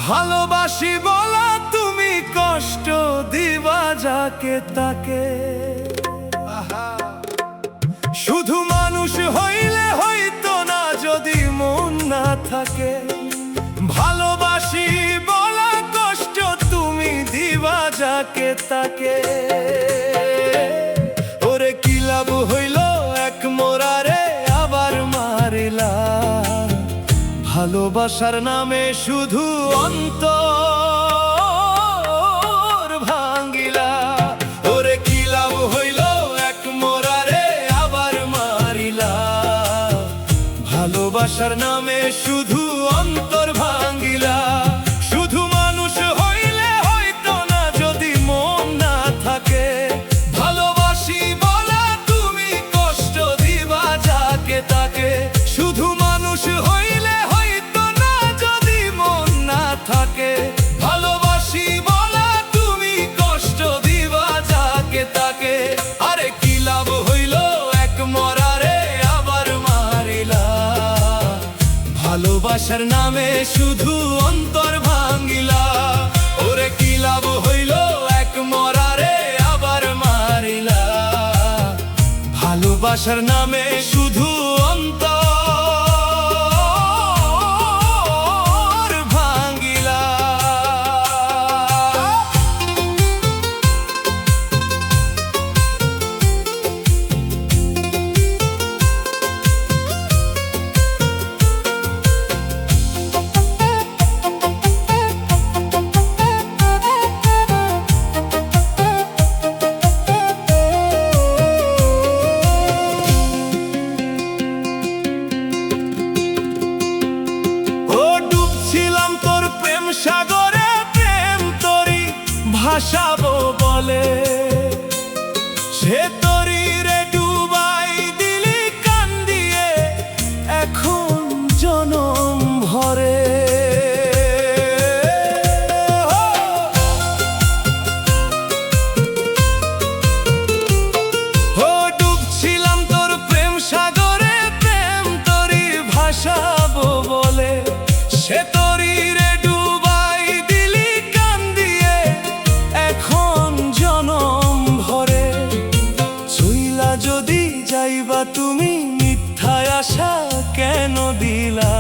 ভালোবাসি বলা তুমি কষ্ট দিবা যাকে তাকে। শুধু মানুষ হইলে হইতো না যদি মন না থাকে। ভালোবাসি বলা কষ্ট তুমি দিবা যাকে তাকে। ওরে কি লাভ হইল এক মোরারে আবার মারিলা। ভালোবাসার নামে শুধু অন্তর ভাঙ্গিলা। ওরে কি লাভ হইল এক মোরারে আবার মারিলা। ভালোবাসার নামে শুধু অন্তর ভাঙ্গিলা। শুধু মানুষ হইলে হয়তো না যদি মন না থাকে। ভালোবাসি বলা তুমি কষ্ট দিবা যাকে তাকে। শুধু মানুষ হইলে হয়তো না যদি মন না থাকে। ভালোবাসি বলা তুমি কষ্ট দিবা যাকে তাকে। আরে কি লাভ হইল এক মরারে আবার মারিলা। ভালোবাসার নামে শুধু অন্তর ভাঙ্গিলা। ওরে কি লাভ হইল এক মরারে আবার মারিলা। ভালোবাসার নামে শুধু অন্তর ভাঙ্গিলা। সাগরে প্রেম তরি ভাসাবো বলে। সে তরি রে ডুবাই দিলি কান দিয়ে এখন জনম ভরে। ও ডুবছিলাম তোর প্রেম সাগরে প্রেম তরি ভাসাবো বলে। সে তরি রে যদি যাইবা তুমি মিথ্যায় আশা কেন দিলা।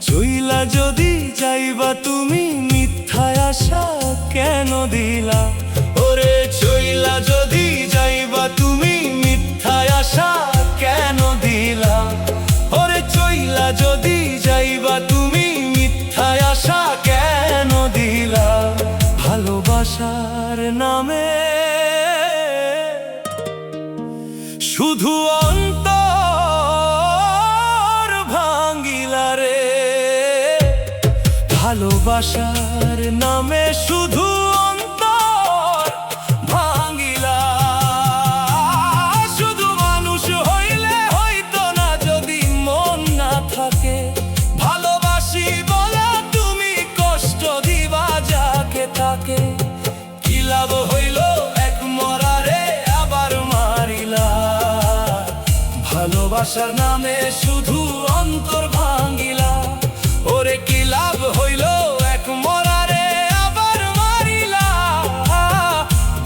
চইলা যদি যাইবা তুমি মিথ্যায় আশা কেন দিলা। ওরে চইলা যদি যাইবা তুমি মিথ্যায় আশা কেন দিলা। ওরে চইলা যদি যাইবা তুমি মিথ্যায় আশা কেন দিলা। ভালোবাসার নামে শুধু অন্তর ভাঙ্গিলা রে। ভালোবাসার নামে শুধু অন্তর ভাঙ্গিলা। শুধু মানুষ হইলে হইতো না যদি মন না থাকে। ভালোবাসি বলা তুমি কষ্ট দিবা যাকে তাকে। কি লাভ হইল এক মরারে আবার মারিলা। ভালোবাসার নামে শুধু অন্তর ভাঙ্গিলা। ওরে কি লাভ হইল এক মরারে আবার মারিলা।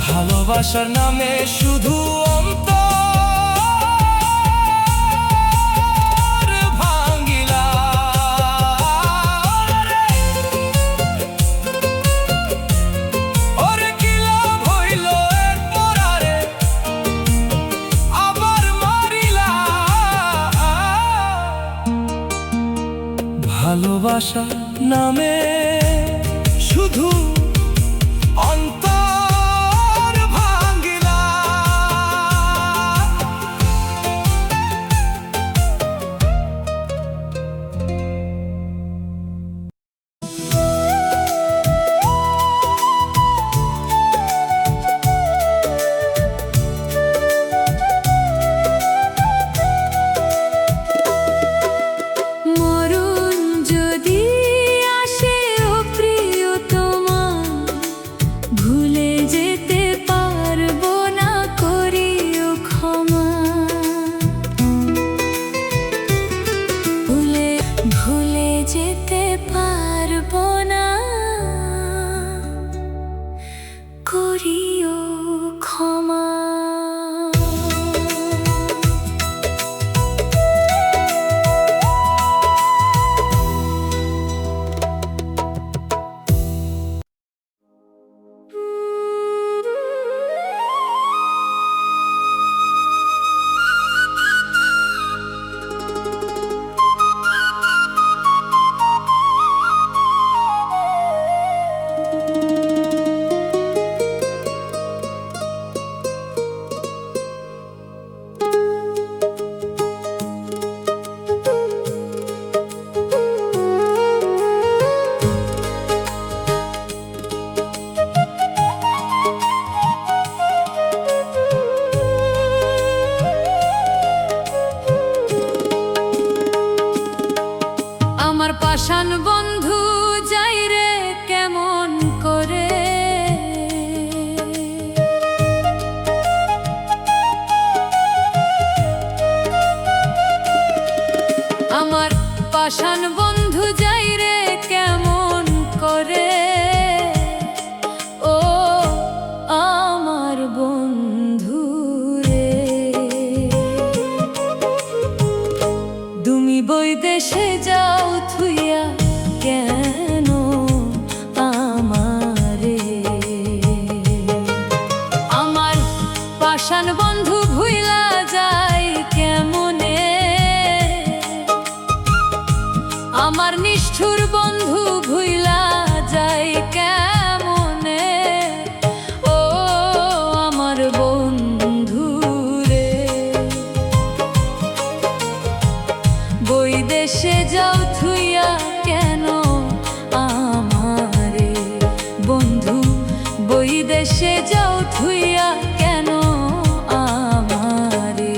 ভালোবাসার নামে শুধু অন্তর ভাঙ্গিলা। ওরে কি লাভ হইল এক মরারে আবার মারিলা। ভালোবাসা নামে শুধু অন্তর ভাঙ্গিলা। মরণ যদি আসে ও প্রিয়তমা। পাষাণ বন্ধু যাই রে কেমন করে, আমার পাষাণ বন্ধু যাই রে কেমন করে, ও আমার বন্ধু রে। তুমি বৈদেশে যাও থুইয়া কেন আমারে, আমার পাষাণ বন্ধু ভুইলা যায় কেমনে, আমার নিষ্ঠুর বন্ধু ভুইলা যায় কেমনে, ও আমার বন্ধু রে। বৈদেশে যাও থুইয়া কেন আমারে, বন্ধু বৈদেশে যাও থুইয়া কেন আমারে।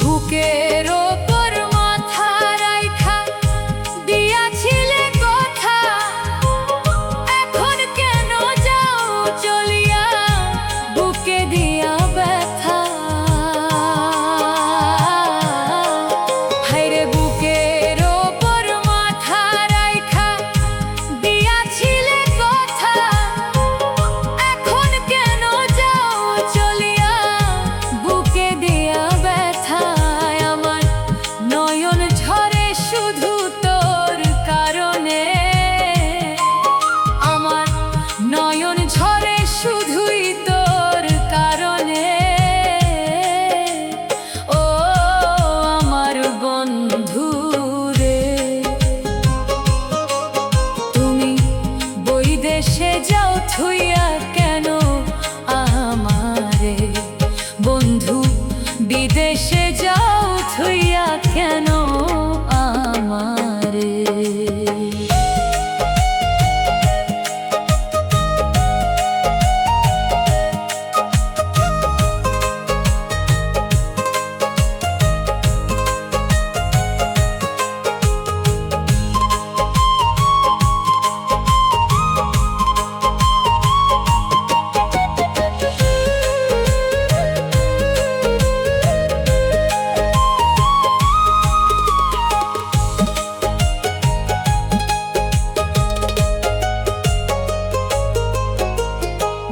বুকের ওপর মাথা রাইখা দিয়াছিলে কথা, এখন কেন যাও চলিয়া বুকে দিয়া ব্যথা। হায়রে বুকের ওপর মাথা রাইখা দিয়াছিলে কথা, এখন কেন যাও চলিয়া বুকে দিয়া ব্যথা। আমার নয়ন ঝরে শুধু তোর কারণে, আমার নয়ন ঝরে শুধুই তোর কারণে, ও আমার বন্ধু রে। তুমি বৈদেশে যাও থুইয়া কেন আমারে, বন্ধু বিদেশে যাও থুইয়া কেন আমারে।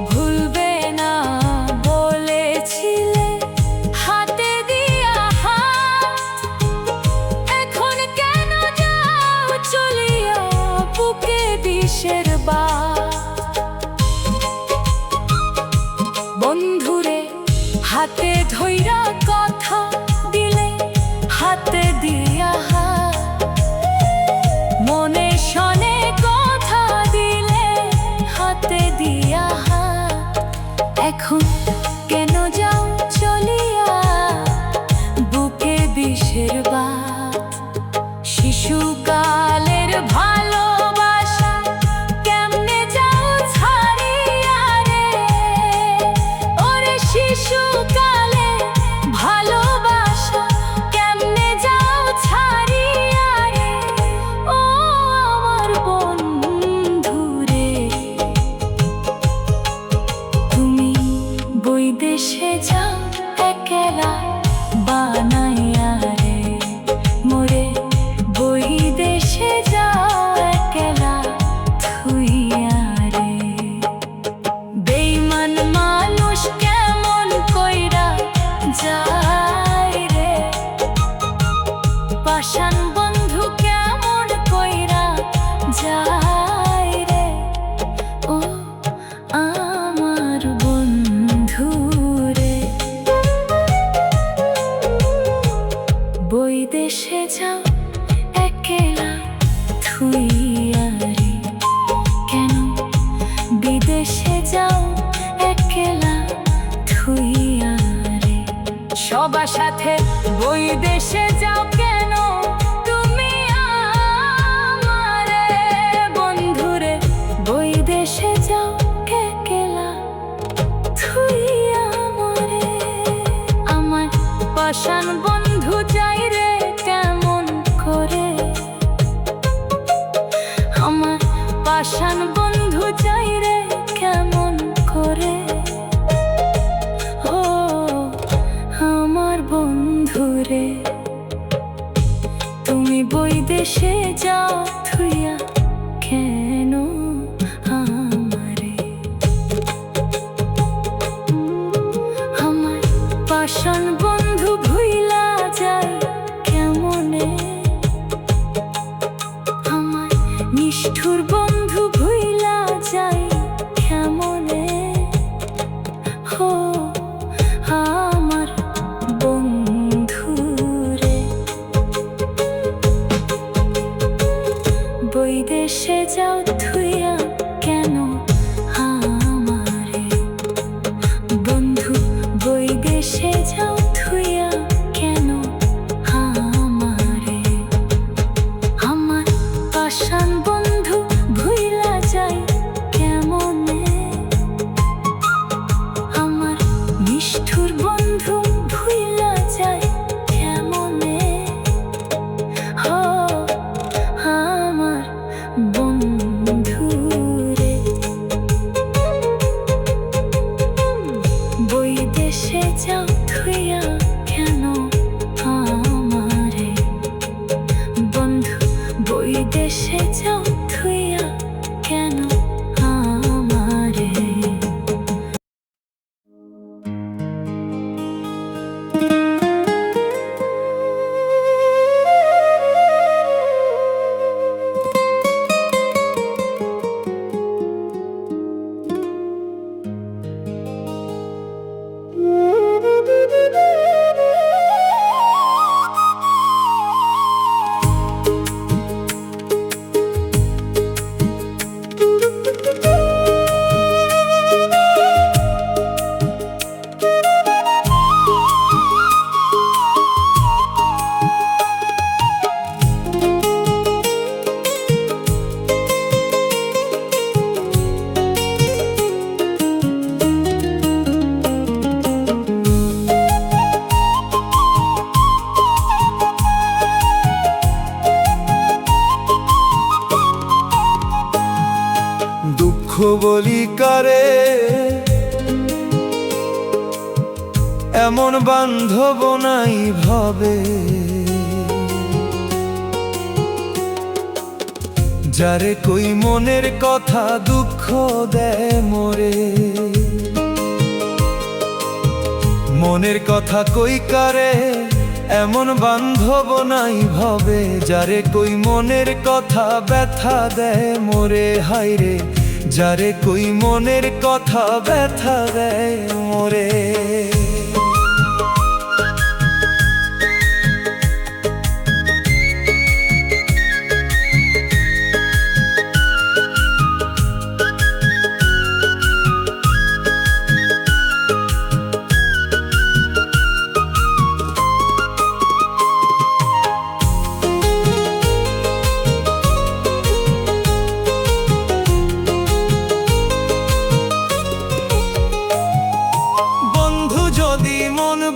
ভুলবে না বলেছিলে হাতে দিয়া হাত, এখন কেন যাও চলিয়া বুকে বিষের বাত। বন্ধুরে হাতে ধইরা কথা দিলে হাতে দিয়া হাত, মনে শনে কথা দিলে হাতে দিয়া হাত, এখন কেন যাও চলিয়া বুকে বিষের বাত। শিশুকালের ভালোবাসা কেমনে যাও ছাড়িয়া রে, ওরে শিশুকালে ভালোবাসা সবার সাথে বৈদেশে যাও কেন তুমি আমারে বন্ধুরে বৈদেশে যাও কে কেলা থুইয়া আমারে আমার পাষাণ বন্ধু যাই রে কেমন করে আমার পাষাণ বন্ধু যাই রে কেমন করে ও আমার বন্ধুরে তুমি বৈদেশে যাও থুইয়া কেন আমারে আমার পাষাণ বন্ধু ভুইলা যায় কেমনে আমার নিষ্ঠুর বন্ধু ভুইলা যায় কেমনে হো আমার বন্ধুরে বৈদেশে যাও থুইয়া কেন আমারে বন্ধু বৈদেশে যাও থুইয়া কেন আমারে আমার পাষাণ বন্ধু ভুইলা যায় কেমনে আমার নিষ্ঠুর বন্ধু ভুইলা যায় কেমনে হো আমার বন্ধুরে বৈদেশে যাও থুইয়া কেন আমারে বন্ধু বৈদেশে যাও থুইয়া কেন আমারে দুঃখ বলি কারে এমন বান্ধব নাই ভাবে যারে কই মনের কথা দুঃখ দেয় মোরে মনের কথা কই কারে এমন বান্ধব নাই ভাবে যারে কই মনের কথা ব্যথা দেয় মোরে হায়রে যারে কই মনের কথা ব্যথা দেয় মোরে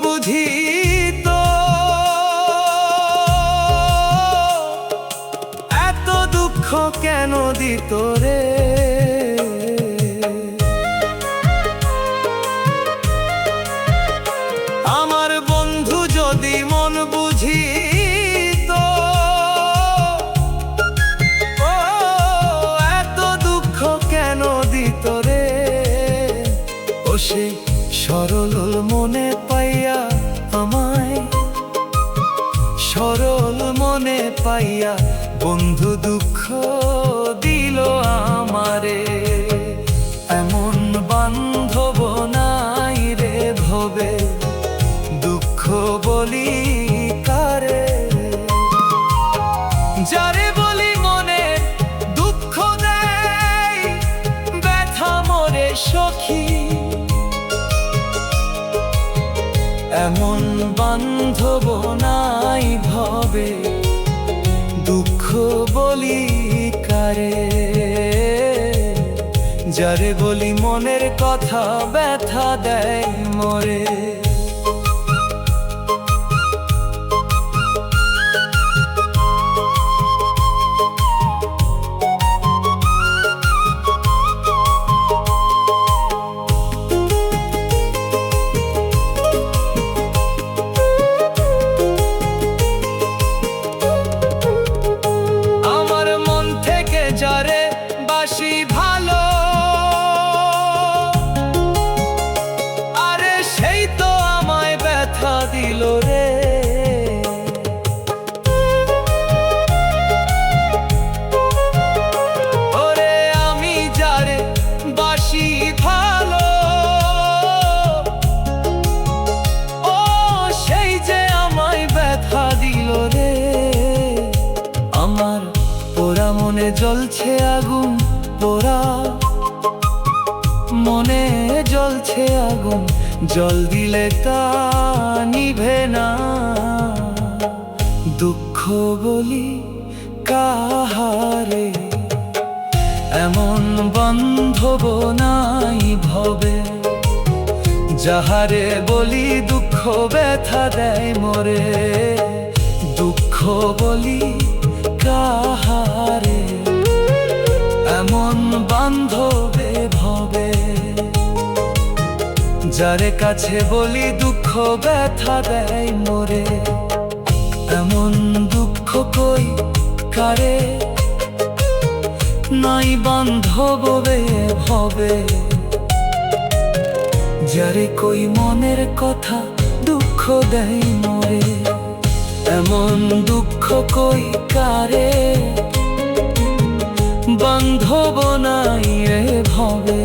বুঝিত এত দুঃখ কেন দিত রে আমার বন্ধু যদি মন বুঝিত ও এত দুঃখ কেন দিত রে ও সে সরল মনে পাইয়া আমায় সরল মনে পাইয়া বন্ধু দুঃখ দিল আমারে এমন বান্ধব নাই রে ভবে দুঃখ বলি কারে যারে বলি মনে দুঃখ দেয় ব্যথা মোরে সখী এমন বান্ধব নাই ভবে, দুঃখ বলি কারে, যারে বলি মনের কথা ব্যথা দেয় মোরে। আমার মন থেকে যারে বাসি ভালো, আরে সেই তো আমায় ব্যথা দিল রে। ওরে আমি যারে বাসি ভালো, ও সেই যে আমায় ব্যথা দিল রে। আমার পোড়া মনে জ্বলছে আগুন, পোড়া মনে জ্বলছে আগুন, জল দিলে তা নিভে না। দুঃখ বলি কাহারে, এমন বান্ধব নাই ভবে, যাহারে বলি দুঃখ ব্যথা দেয় মোরে। দুঃখ বলি কাহারে, এমন বান্ধবে ভবে, যারে কাছে বলি দুঃখ ব্যথা দেয় মোরে। এমন দুঃখ কই কারে, নাই বান্ধবে ভবে, যারে কই মনের কথা দুঃখ দেয় মোরে। এমন দুঃখ কই কারে, বান্ধব নাই রে ভবে,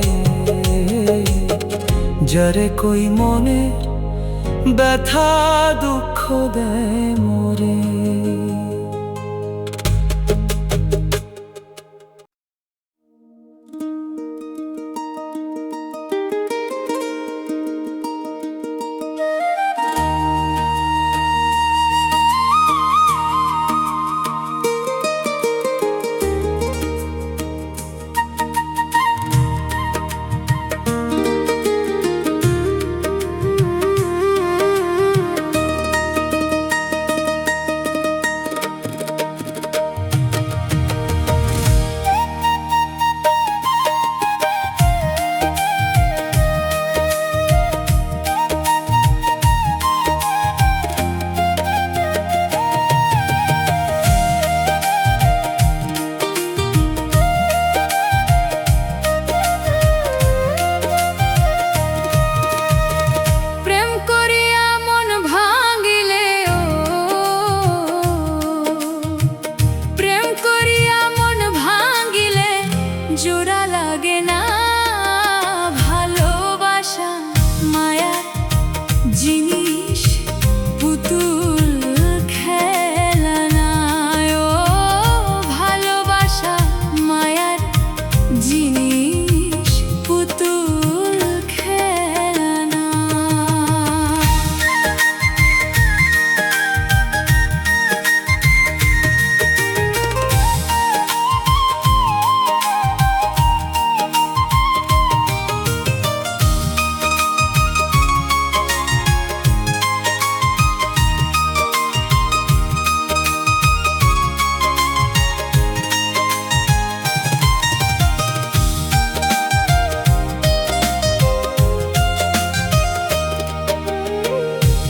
যারে কই মনে ব্যথা দুঃখ দেয় মোরে।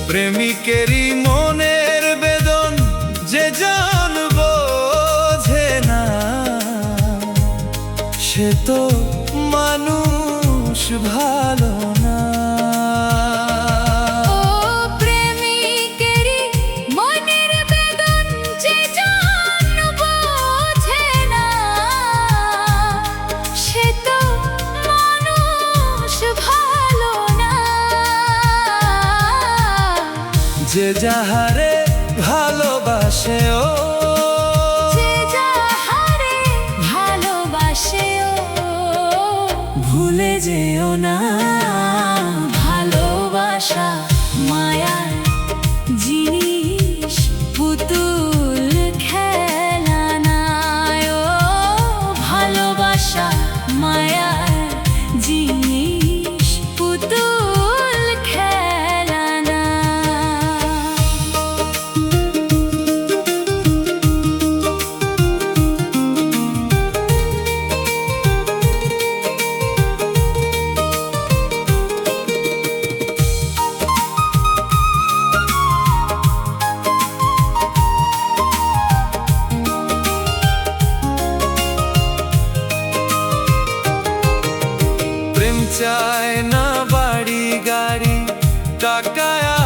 প্রেমিকেরই মনের বেদন যে জান বোঝে না, সে তো মানুষ ভালো না। যে যাহারে ভালোবাসে ও, যে যাহারে ভালোবাসে ও, ভুলে যেও না ভালোবাসা মায়া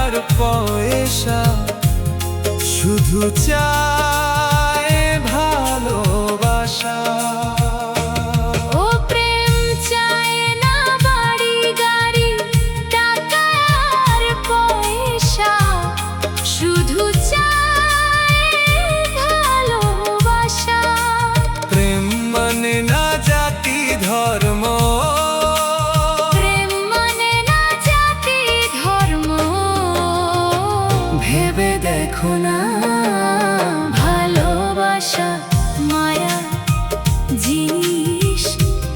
আর পয়সা, শুধু চায় ভালোবাসা। ও প্রেম চায় না বাড়ি গাড়ি, টাকা আর পয়সা, শুধু চায় ভালোবাসা। প্রেম মানে না জাতি ধর্ম, প্রেম মানে না জাতি ধর্ম, ভেবে দেখো না ভালোবাসা মায়া জিনিস,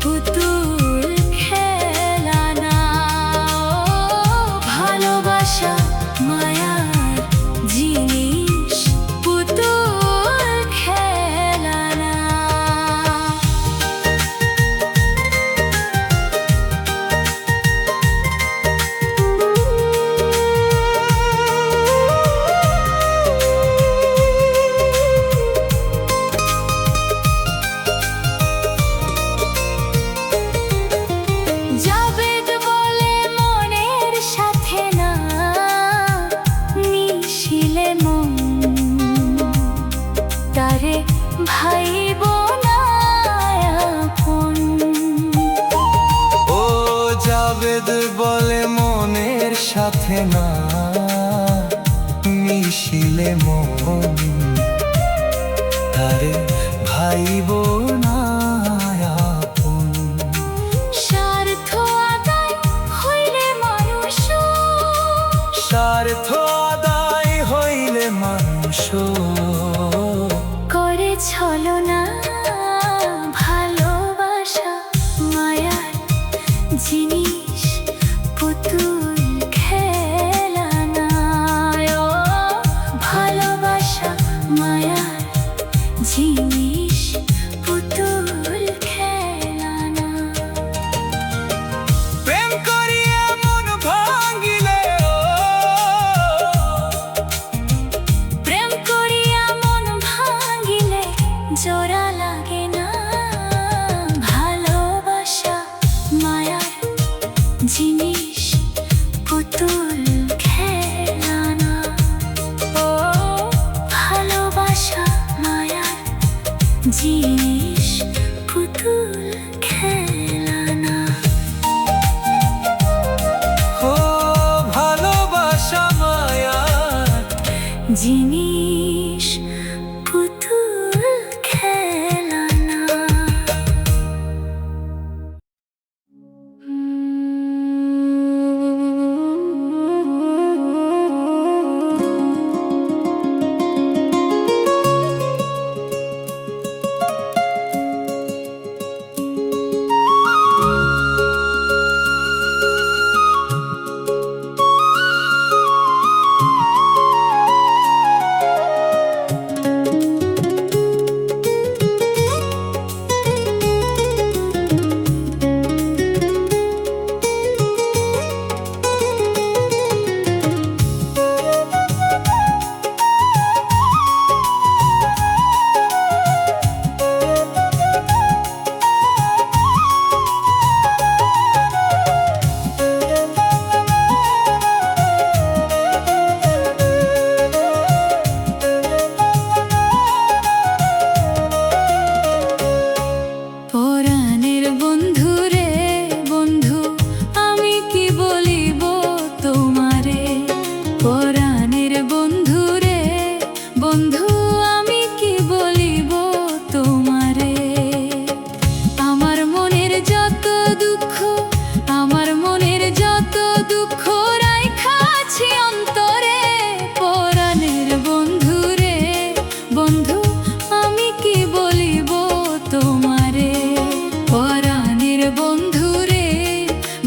পুতুল খেলা না। ভালোবাসা মায়ার জিনিস, পুতুল খেলা না। জাবেদ বলে মনের সাথে না মিশিলে মন, তারে ভাইব না আপন। ও জাবেদ বলে মনের সাথে না মিশিলে মন, তারে ভাইব না আপন। স্বার্থ আদায় হইলে মানুষ, স্বার্থ আদায় হইলে মানুষ করে ছলনা। ভালোবাসা মায়ার জিনিস, পুতুল খেলা না। ও ভালোবাসা মায়ার জিনিস, পুতুল খেলা না। প্রেম করিয়া মন ভাঙিলে, প্রেম করিয়া মন ভাঙিলে জোড়া লাগে না। ভালোবাসা মায়ার জিনিস, পুতুল খেলা না। ও ভালোবাসা মায়ার জিনিস, পুতুল খেলা না। ও ভালোবাসা মায়ার জিনিস, পুতুল খেলা না।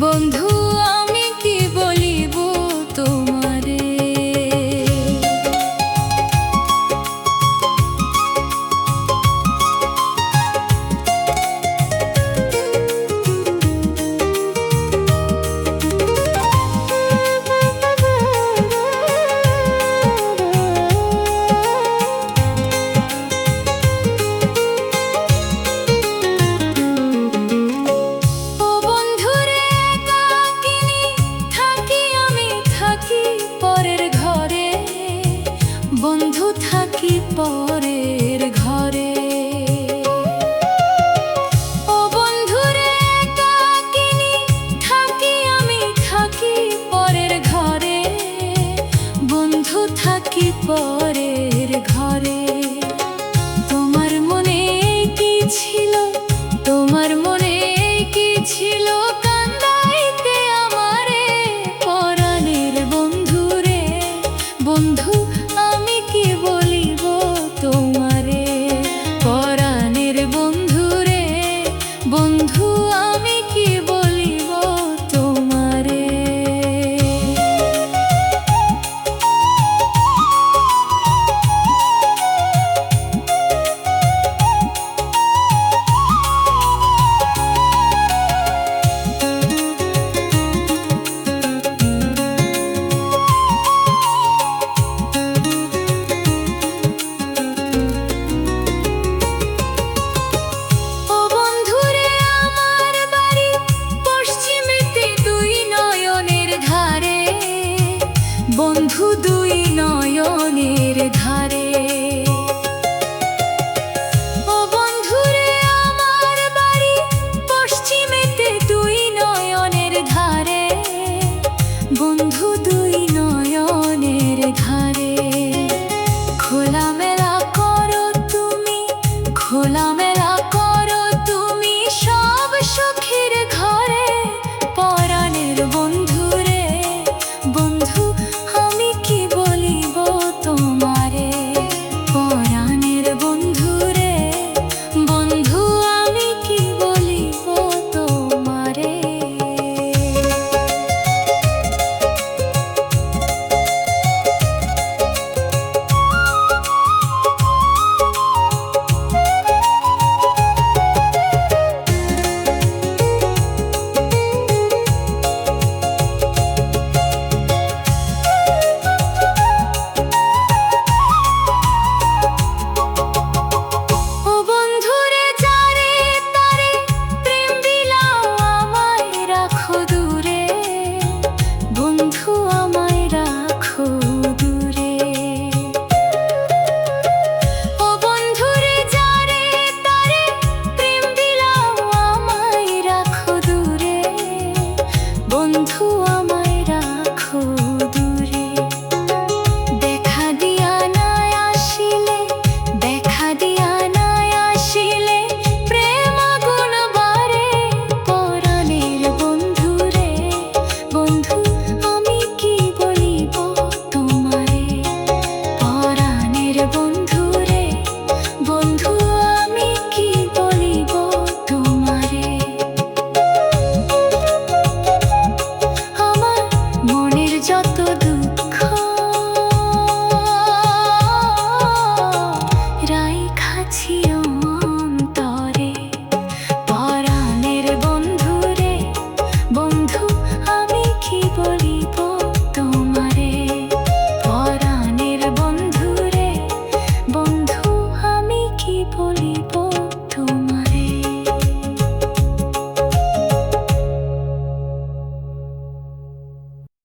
বন্ধু আমি কি বলিব তোমারে। পরের ঘরে। ও বন্ধুরে একাকিনী থাকি আমি, থাকি পরের ঘরে, বন্ধু থাকি পরের ঘরে। তোমার মনে কি ছিল, তোমার মনে কি ছিল, কান্দাইতে আমারে পরাণের বন্ধুরে। বন্ধু আমি কি বলিব তোমারে, পরাণের বন্ধুরে। বন্ধু আমি কি বলিব তোমারে। ও বন্ধুরে আমার বাড়ি পশ্চিমেতে দুই নয়নের ধারে, বন্ধু দুই নয়নের ধারে।